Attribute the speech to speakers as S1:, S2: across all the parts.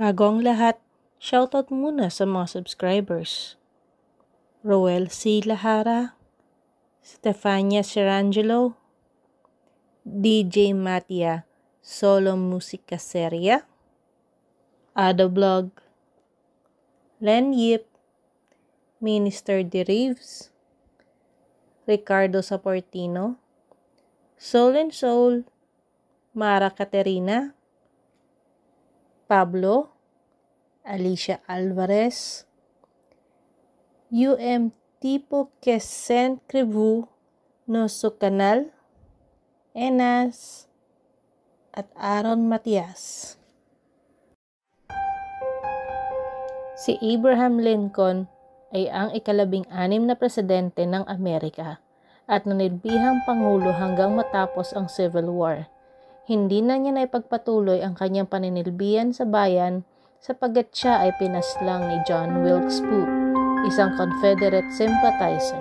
S1: Bago ang lahat, shoutout muna sa mga subscribers. Roel C. Lahara, Stefania Serangelo, DJ Matia Solo Musica Seria, Ado Vlog, Len Yip, Minister de Reeves, Ricardo Saportino, Soul and Soul, Mara Caterina, Pablo, Alicia Alvarez, Tipo que s'inscrivent no su canal, Enas, at Aaron Matias. Si Abraham Lincoln ay ang ika-16 na presidente ng Amerika at nanilbihang pangulo hanggang matapos ang Civil War. Hindi na niya naipagpatuloy ang kanyang paninilbihan sa bayan sapagkat siya ay pinaslang ni John Wilkes Booth, isang Confederate sympathizer.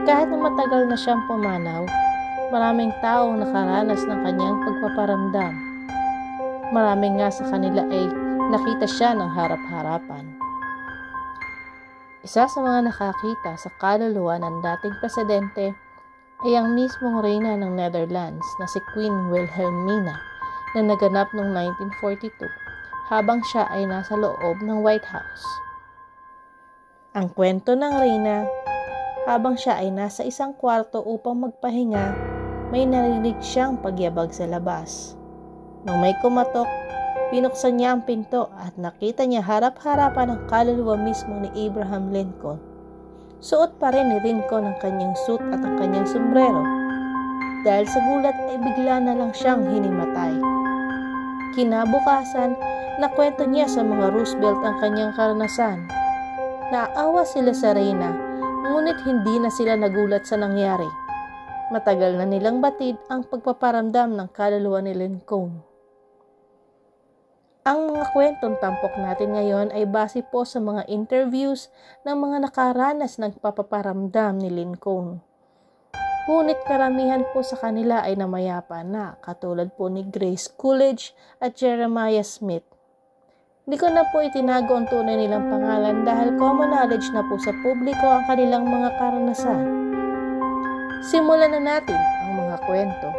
S1: Kahit na matagal na siyang pumanaw, maraming taong nakaranas ng kanyang pagpaparamdam. Maraming nga sa kanila ay nakita siya ng harap-harapan. Isa sa mga nakakita sa kaluluwa ng dating presidente ay ang mismong reyna ng Netherlands na si Queen Wilhelmina na naganap noong 1942 habang siya ay nasa loob ng White House. Ang kwento ng reyna, habang siya ay nasa isang kwarto upang magpahinga, may narinig siyang pagyabag sa labas. Nang may kumatok, pinuksan niya ang pinto at nakita niya harap-harapan ang kaluluwa mismo ni Abraham Lincoln. Suot pa rin ni Lincoln ang kanyang suit at ang kanyang sombrero. Dahil sa gulat ay bigla na lang siyang hinimatay. Kinabukasan, nakwento niya sa mga Roosevelt ang kanyang karanasan. Naaawa sila sa reyna, ngunit hindi na sila nagulat sa nangyari. Matagal na nilang batid ang pagpaparamdam ng kaluluwa ni Lincoln. Ang mga kwentong tampok natin ngayon ay base po sa mga interviews ng mga nakaranas ng papaparamdam ni Lincoln. Ngunit karamihan po sa kanila ay namayapa na, katulad po ni Grace Coolidge at Jeremiah Smith. Hindi ko na po itinago ang tunay nilang pangalan dahil common knowledge na po sa publiko ang kanilang mga karanasan. Simulan na natin ang mga kwento.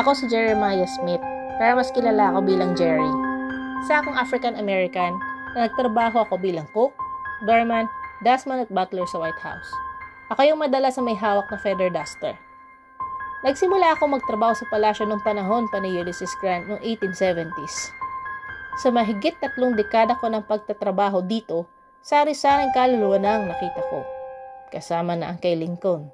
S1: Ako si Jeremiah Smith, pero mas kilala ako bilang Jerry. Isa akong African-American na nagtrabaho ako bilang cook, doorman, dustman at butler sa White House. Ako yung madalas na may hawak na feather duster. Nagsimula ako magtrabaho sa palasyo noong panahon pa ni Ulysses Grant noong 1870s. Sa mahigit 3 dekada ko ng pagtatrabaho dito, sari-saring kaluluwa na ang nakita ko, kasama na ang kay Lincoln.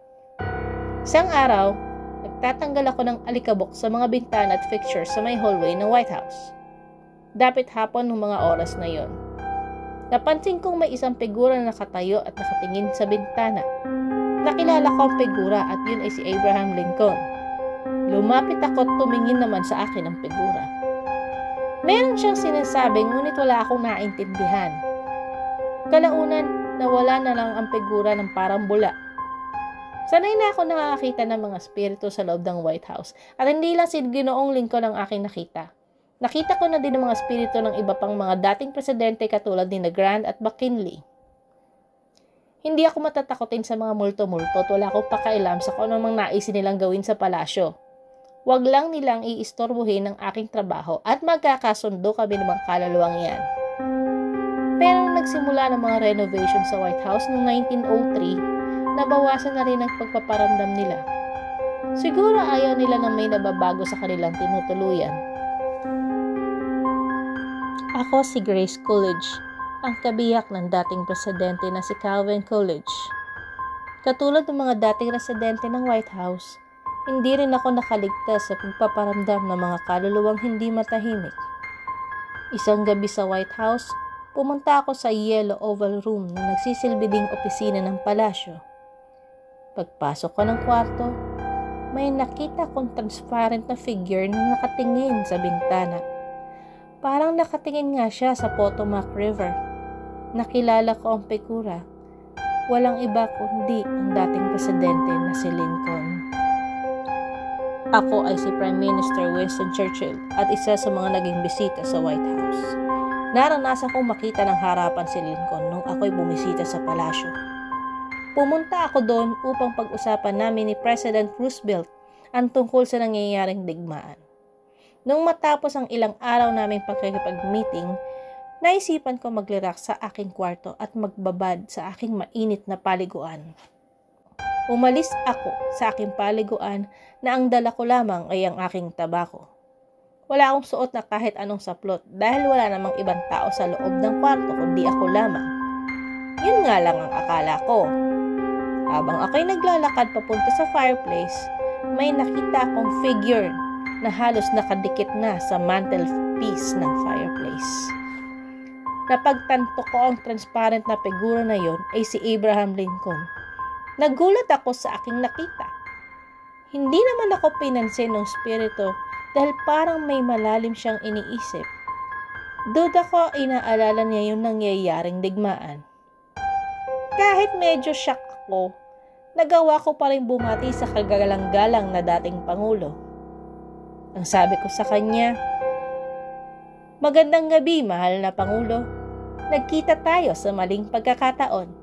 S1: Isang araw, nagtatanggal ako ng alikabok sa mga bintana at fixtures sa may hallway ng White House. Dapit hapon ng mga oras na yon. Napansin kong may isang figura na nakatayo at nakatingin sa bintana. Nakilala ko ang figura at yun ay si Abraham Lincoln. Lumapit ako at tumingin naman sa akin ang figura. Meron siyang sinasabi ngunit wala akong naintindihan. Kalaunan, nawala na lang ang figura ng parang bula. Sanay na ako nakakita ng mga spirito sa loob ng White House at hindi lang si Ginoong Lincoln ang aking nakita. Nakita ko na din ang mga spirito ng iba pang mga dating presidente katulad ni Grant at McKinley. Hindi ako matatakotin sa mga multo-multo at wala akong pakailam sa kung anong naisin nilang gawin sa palasyo. Huwag lang nilang iistorbohin ang aking trabaho at magkakasundo kami ng mga kaluluwang yan. Pero nung nagsimula ng mga renovation sa White House noong 1903, nabawasan na rin ang pagpaparamdam nila. Siguro ayaw nila na may nababago sa kanilang tinutuluyan. Ako si Grace Coolidge, ang kabiyak ng dating presidente na si Calvin Coolidge. Katulad ng mga dating residente ng White House, hindi rin ako nakaligtas sa pagpaparamdam ng mga kaluluwang hindi matahimik. Isang gabi sa White House, pumunta ako sa Yellow Oval Room na nagsisilbi ding opisina ng palasyo. Pagpasok ko ng kwarto, may nakita kong transparent na figure na nakatingin sa bintana. Parang nakatingin nga siya sa Potomac River. Nakilala ko ang figura. Walang iba kundi ang dating presidente na si Lincoln. Ako ay si Prime Minister Winston Churchill at isa sa mga naging bisita sa White House. Naranasan kong makita ng harapan si Lincoln nung ako'y bumisita sa palasyo. Pumunta ako doon upang pag-usapan namin ni President Roosevelt ang tungkol sa nangyayaring digmaan. Nung matapos ang ilang araw naming pagkikipag-meeting, naisipan ko magliraks sa aking kwarto at magbabad sa aking mainit na paliguan. Umalis ako sa aking paliguan na ang dala ko lamang ay ang aking tabako. Wala akong suot na kahit anong saplot dahil wala namang ibang tao sa loob ng kwarto kundi ako lamang. Yun nga lang ang akala ko. Habang ako'y naglalakad papunta sa fireplace, may nakita akong figure na halos nakadikit na sa mantelpiece ng fireplace. Napagtanto ko ang transparent na figura na yon ay si Abraham Lincoln. Nagulat ako sa aking nakita. Hindi naman ako pinansin ng spirito dahil parang may malalim siyang iniisip. Duda ko inaalala niya yung nangyayaring digmaan. Kahit medyo shock ako, nagawa ko pa rin bumati sa kagalang-galang na dating Pangulo. Ang sabi ko sa kanya, "Magandang gabi, mahal na Pangulo. Nagkita tayo sa maling pagkakataon."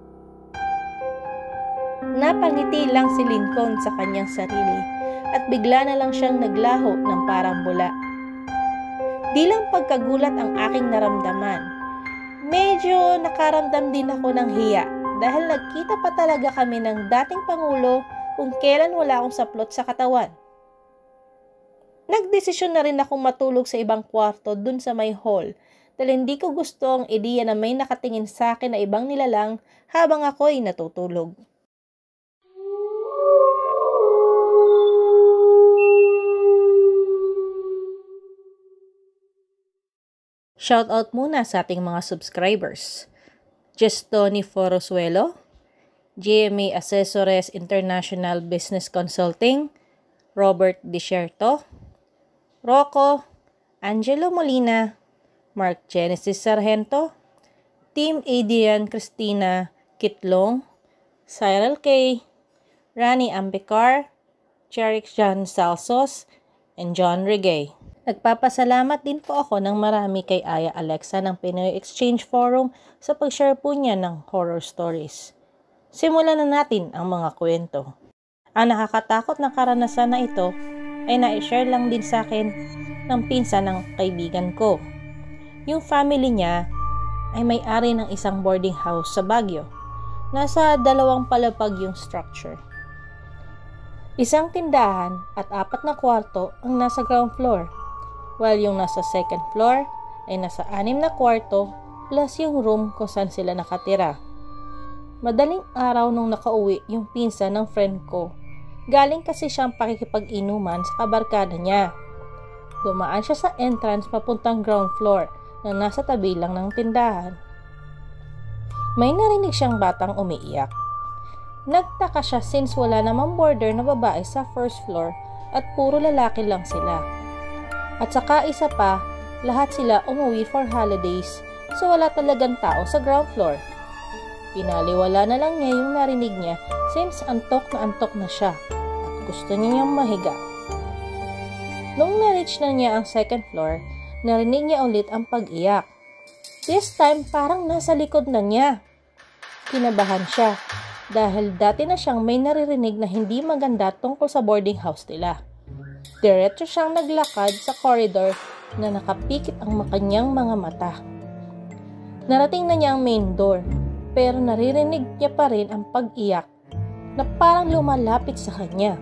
S1: Napangiti lang si Lincoln sa kanyang sarili at bigla na lang siyang naglaho ng parang bula. Di lang pagkagulat ang aking naramdaman. Medyo nakaramdam din ako ng hiya dahil nagkita pa talaga kami ng dating Pangulo kung kailan wala akong saplot sa katawan. Nagdesisyon na rin akong matulog sa ibang kwarto dun sa may hall dahil hindi ko gusto ang ideya na may nakatingin sa akin na ibang nilalang habang ako'y natutulog. Shoutout muna sa ating mga subscribers. Gestoni Forosuelo, GMA Assessores International Business Consulting, Robert Desierto, Rocco, Angelo Molina, Mark Genesis Sargento, Team Adrian Cristina Kitlong, Cyril K, Rani Ambicar, Jerick John Salsos, and John Regay. Nagpapasalamat din po ako ng marami kay Aya Alexa ng Pinoy Exchange Forum sa pag-share po niya ng horror stories. Simulan na natin ang mga kwento. Ang nakakatakot na karanasan na ito ay na-share lang din sa akin ng pinsan ng kaibigan ko. Yung family niya ay may-ari ng isang boarding house sa Baguio. Nasa 2 palapag yung structure. Isang tindahan at 4 na kwarto ang nasa ground floor, while yung nasa second floor ay nasa 6 na kwarto plus yung room kung saan sila nakatira. Madaling araw nung nakauwi yung pinsan ng friend ko. Galing kasi siyang pakikipag-inuman sa kabarkada niya. Dumaan siya sa entrance papuntang ground floor na nasa tabi lang ng tindahan. May narinig siyang batang umiiyak. Nagtaka siya since wala namang boarder na babae sa first floor at puro lalaki lang sila. At saka isa pa, lahat sila umuwi for holidays so wala talagang tao sa ground floor. Pinaliwala na lang niya yung narinig niya since antok na siya at gusto niyang mahiga. Nung na-reach na niya ang second floor, narinig niya ulit ang pag-iyak. This time parang nasa likod na niya. Kinabahan siya dahil dati na siyang may naririnig na hindi maganda tungkol sa boarding house nila. Diretso siyang naglakad sa corridor na nakapikit ang kanyang mga mata. Narating na niya ang main door, pero naririnig niya pa rin ang pag-iyak na parang lumalapit sa kanya.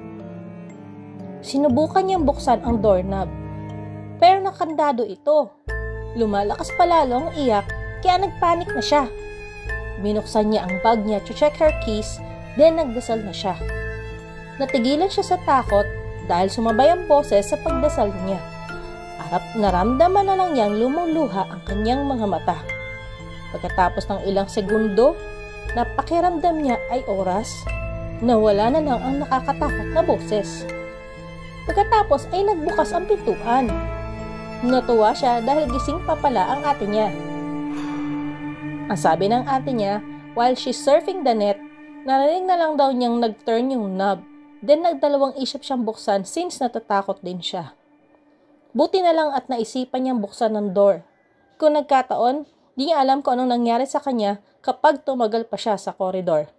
S1: Sinubukan niyang buksan ang doorknob, pero nakandado ito. Lumalakas pa lalo ang iyak, kaya nagpanik na siya. Binuksan niya ang bag niya to check her keys, then nagdasal na siya. Natigilan siya sa takot dahil sumabay ang boses sa pagdasal niya. At naramdaman na lang niyang lumuluha ang kanyang mga mata. Pagkatapos ng ilang segundo, napakiramdam niya ay oras na wala na lang ang nakakatakot na boses. Pagkatapos ay nagbukas ang pintuan. Natuwa siya dahil gising pa pala ang ate niya. Ang sabi ng ate niya, while she's surfing the net, narinig na lang daw niyang nag-turn yung knob Then nagdalawang isip siyang buksan since natatakot din siya. Buti na lang at naisipan niyang buksan ng door. Kung nagkataon, di niya alam kung anong nangyari sa kanya kapag tumagal pa siya sa koridor.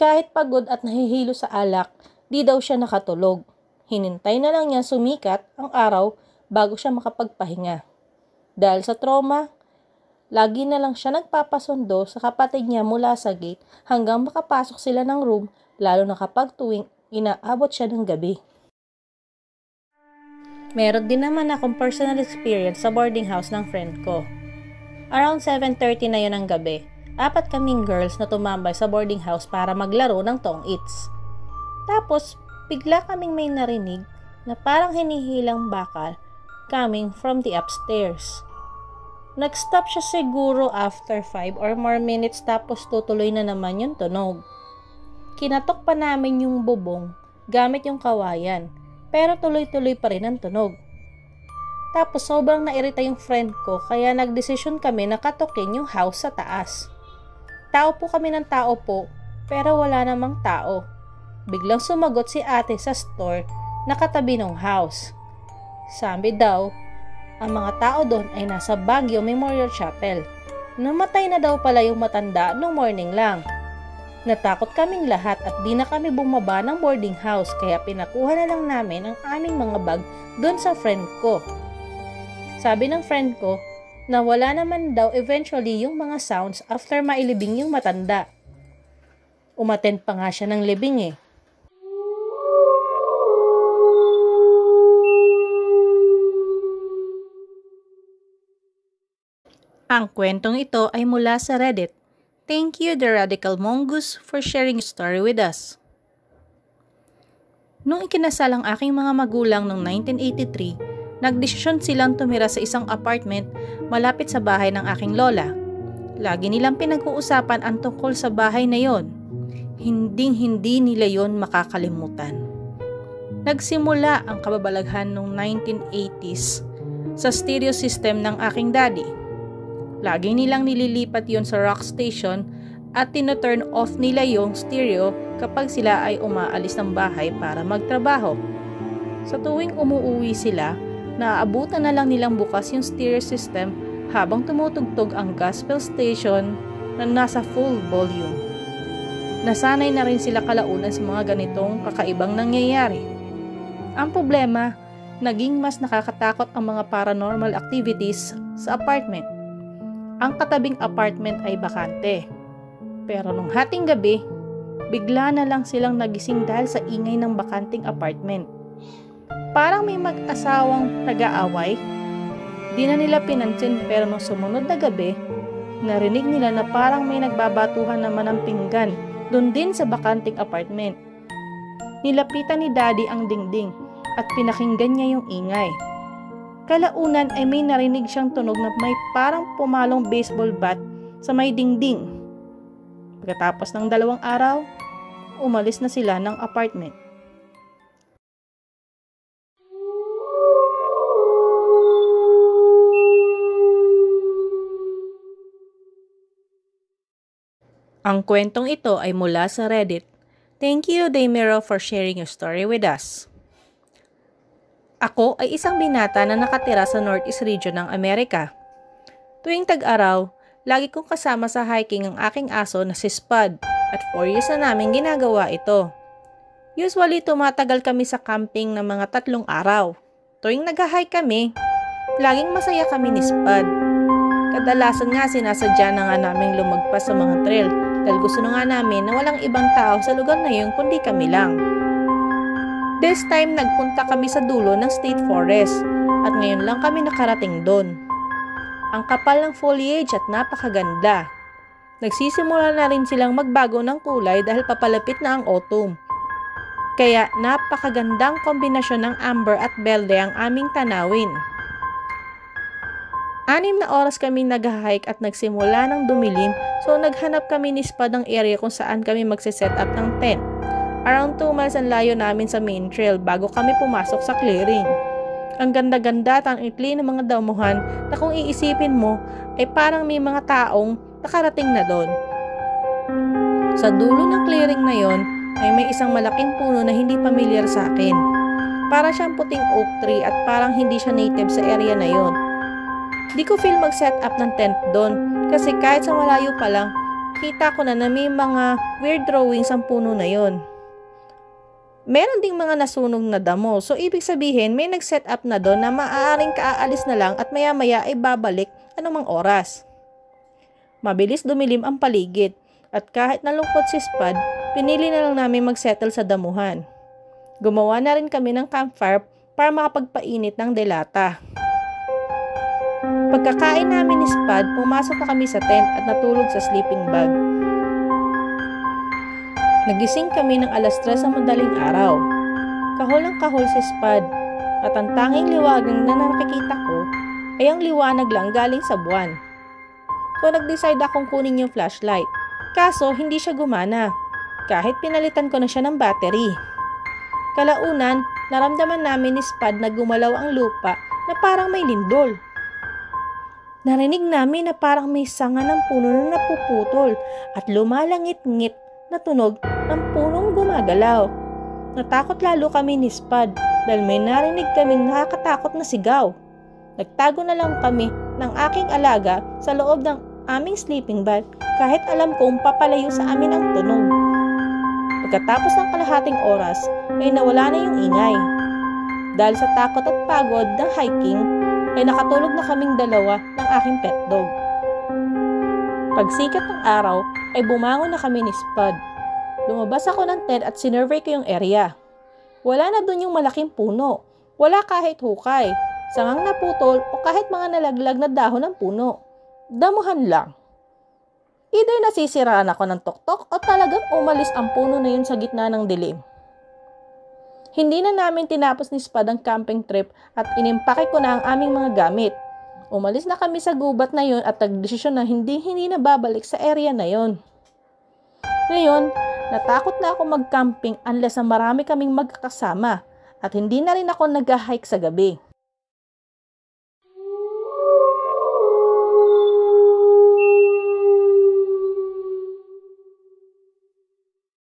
S1: Kahit pagod at nahihilo sa alak, di daw siya nakatulog. Hinintay na lang niya sumikat ang araw bago siya makapagpahinga. Dahil sa trauma, lagi na lang siya nagpapasundo sa kapatid niya mula sa gate hanggang makapasok sila ng room, lalo na kapag tuwing inaabot siya ng gabi. Meron din naman akong personal experience sa boarding house ng friend ko. Around 7:30 na yun ng gabi, 4 kaming girls na tumambay sa boarding house para maglaro ng tong its. Tapos, bigla kaming may narinig na parang hinihilang bakal coming from the upstairs. Nag-stop siya siguro after 5 or more minutes tapos tutuloy na naman yung tunog. Kinatok pa namin yung bubong gamit yung kawayan. Pero tuloy-tuloy pa rin ang tunog. Tapos sobrang nairita yung friend ko kaya nagdesisyon kami na katokin yung house sa taas. Tao po kami ng tao po, pero wala namang tao. Biglang sumagot si ate sa store na katabi ng house. Sabi daw, ang mga tao doon ay nasa Baguio Memorial Chapel. Namatay na daw pala yung matanda nung morning lang. Natakot kaming lahat at di na kami bumaba ng boarding house kaya pinakuha na lang namin ang aming mga bag doon sa friend ko. Sabi ng friend ko na wala naman daw eventually yung mga sounds after mailibing yung matanda. Umattend pa nga siya ng libing eh. Ang kwentong ito ay mula sa Reddit. Thank you, The Radical Mongoose, for sharing your story with us. Nung ikinasal ang aking mga magulang noong 1983, nagdesisyon silang tumira sa isang apartment malapit sa bahay ng aking lola. Lagi nilang pinag-uusapan ang tungkol sa bahay na yon. Hinding-hindi nila yon makakalimutan. Nagsimula ang kababalaghan noong 1980s sa stereo system ng aking daddy. Lagi nilang nililipat yon sa rock station at tino-turn off nila yung stereo kapag sila ay umaalis ng bahay para magtrabaho. Sa tuwing umuuwi sila, naaabutan na lang nilang bukas yung stereo system habang tumutugtog ang gospel station na nasa full volume. Nasanay na rin sila kalaunan sa mga ganitong kakaibang nangyayari. Ang problema, naging mas nakakatakot ang mga paranormal activities sa apartment. Ang katabing apartment ay bakante. Pero nung hating gabi, bigla na lang silang nagising dahil sa ingay ng bakanting apartment. Parang may mag-asawang nag-aaway. Di na nila pinansin pero nung sumunod na gabi, narinig nila na parang may nagbabatuhan naman ng pinggan doon din sa bakanting apartment. Nilapitan ni Daddy ang dingding at pinakinggan niya yung ingay. Kalaunan ay may narinig siyang tunog na may parang pumalong baseball bat sa may dingding. Pagkatapos ng 2 araw, umalis na sila ng apartment. Ang kwentong ito ay mula sa Reddit. Thank you, Daymero, for sharing your story with us. Ako ay isang binata na nakatira sa Northeast region ng Amerika. Tuwing tag-araw, lagi kong kasama sa hiking ang aking aso na si Spud at 4 years na namin ginagawa ito. Usually, tumatagal kami sa camping ng mga 3 araw. Tuwing nag-hike kami, laging masaya kami ni Spud. Kadalasan nga sinasadya na nga namin lumagpas sa mga trail dahil gusto na nga namin na walang ibang tao sa lugar na yun kundi kami lang. This time, nagpunta kami sa dulo ng state forest at ngayon lang kami nakarating doon. Ang kapal ng foliage at napakaganda. Nagsisimula na rin silang magbago ng kulay dahil papalapit na ang autumn. Kaya napakagandang kombinasyon ng amber at belde ang aming tanawin. 6 na oras kami nag-hike at nagsimula ng dumilim so naghanap kami ni Spud ng area kung saan kami magsiset up ng tent. Around 2 miles ang layo namin sa main trail bago kami pumasok sa clearing. Ang ganda-ganda at ang ikli ng mga damuhan na kung iisipin mo ay parang may mga taong nakarating na doon. Sa dulo ng clearing na yon, ay may isang malaking puno na hindi pamilyar sa akin. Para siyang puting oak tree at parang hindi siya native sa area na yon. Di ko feel mag-set up ng tent doon kasi kahit sa malayo pa lang, kita ko na may mga weird drawings ang puno na yon. Meron ding mga nasunog na damo, so ibig sabihin may nag-set up na doon na maaaring kaaalis na lang at maya-maya ay babalik anumang oras. Mabilis dumilim ang paligid at kahit nalungkot si Spud, pinili na lang namin mag-settle sa damuhan. Gumawa na rin kami ng campfire para makapagpainit ng delata. Pagkakain namin ni Spud, pumasok na kami sa tent at natulog sa sleeping bag. Nagising kami ng 3:00 sa madaling araw. Kahol ng kahol si Spud at ang tanging liwanag na nakikita ko ay ang liwanag lang galing sa buwan. So nag-decide akong kunin yung flashlight. Kaso hindi siya gumana kahit pinalitan ko na siya ng battery. Kalaunan, naramdaman namin ni Spud na gumalaw ang lupa na parang may lindol. Narinig namin na parang may sanga ng puno na napuputol at lumalangit-ngit na tunog ng punong gumagalaw. Natakot lalo kami ni Spud dahil may narinig kaming nakakatakot na sigaw. Nagtago na lang kami ng aking alaga sa loob ng aming sleeping bag kahit alam kong papalayo sa amin ang tunog. Pagkatapos ng kalahating oras ay nawala na yung ingay. Dahil sa takot at pagod ng hiking ay nakatulog na kaming dalawa ng aking pet dog. Pagsikat ng araw ay bumangon na kami ni Spud. Lumabas ako ng tent at sinurvey ko yung area. Wala na dun yung malaking puno. Wala kahit hukay, sangang naputol o kahit mga nalaglag na dahon ng puno. Damuhan lang. Either nasisiraan ako ng tuktok o talagang umalis ang puno na yun sa gitna ng dilim. Hindi na namin tinapos ni Spud ang camping trip at inimpake ko na ang aming mga gamit. Umalis na kami sa gubat na yun at nagdesisyon na hindi na babalik sa area na yun. Ngayon, natakot na ako mag-camping unless na marami kaming magkakasama at hindi na rin ako nag-hike sa gabi.